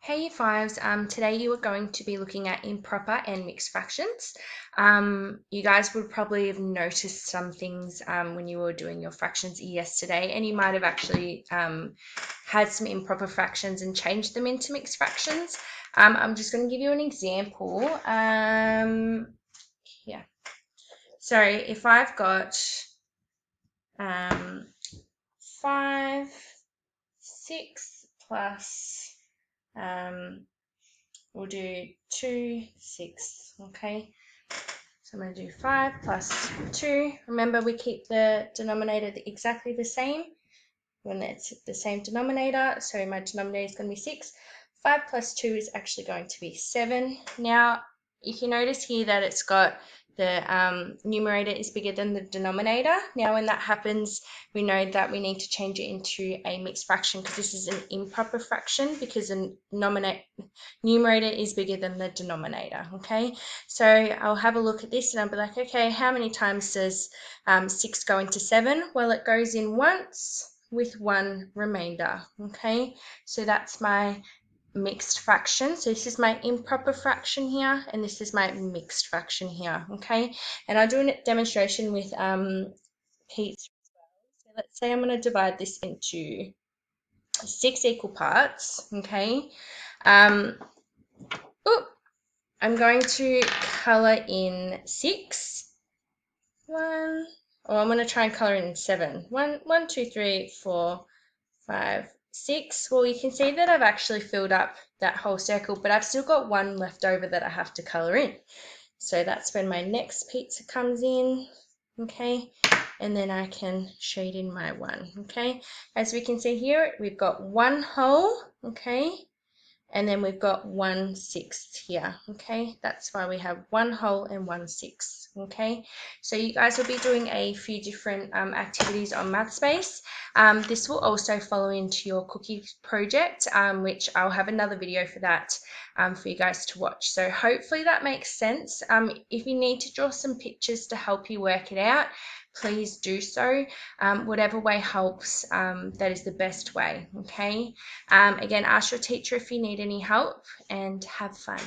Hey Year Fives, today you are going to be looking at improper and mixed fractions. You guys would probably have noticed some things when you were doing your fractions yesterday, and you might have actually had some improper fractions and changed them into mixed fractions. I'm just going to give you an example. Yeah. So if I've got 5, 6 plus we'll do 2, 6, okay? So I'm going to do 5 plus 2. Remember, we keep the denominator exactly the same when it's the same denominator. So my denominator is going to be 6. 5 plus 2 is actually going to be 7. Now, if you notice here that it's got the numerator is bigger than the denominator. Now, when that happens, we know that we need to change it into a mixed fraction because this is an improper fraction because the numerator is bigger than the denominator, okay? So I'll have a look at this and I'll be like, okay, how many times does 6 go into 7? Well, it goes in once with one remainder, okay? So that's my mixed fraction. So this is my improper fraction here, and this is my mixed fraction here, okay? And I'll do a demonstration with Pete's as well. So let's say I'm going to divide this into 6 equal parts, okay? I'm going to color in 6. I'm going to try and color in 7. 1, 2, 3, 4, 5, 6. Well, you can see that I've actually filled up that whole circle, but I've still got one left over that I have to color in. So that's when my next pizza comes in, okay? And then I can shade in my 1, okay? As we can see here, we've got one hole, okay? And then we've got 1/6 here, okay? That's why we have one whole and 1/6, okay? So you guys will be doing a few different activities on MathSpace. This will also follow into your cookie project, which I'll have another video for that for you guys to watch. So hopefully that makes sense. If you need to draw some pictures to help you work it out, please do so. Whatever way helps, that is the best way, okay? Again, ask your teacher if you need any help, and have fun.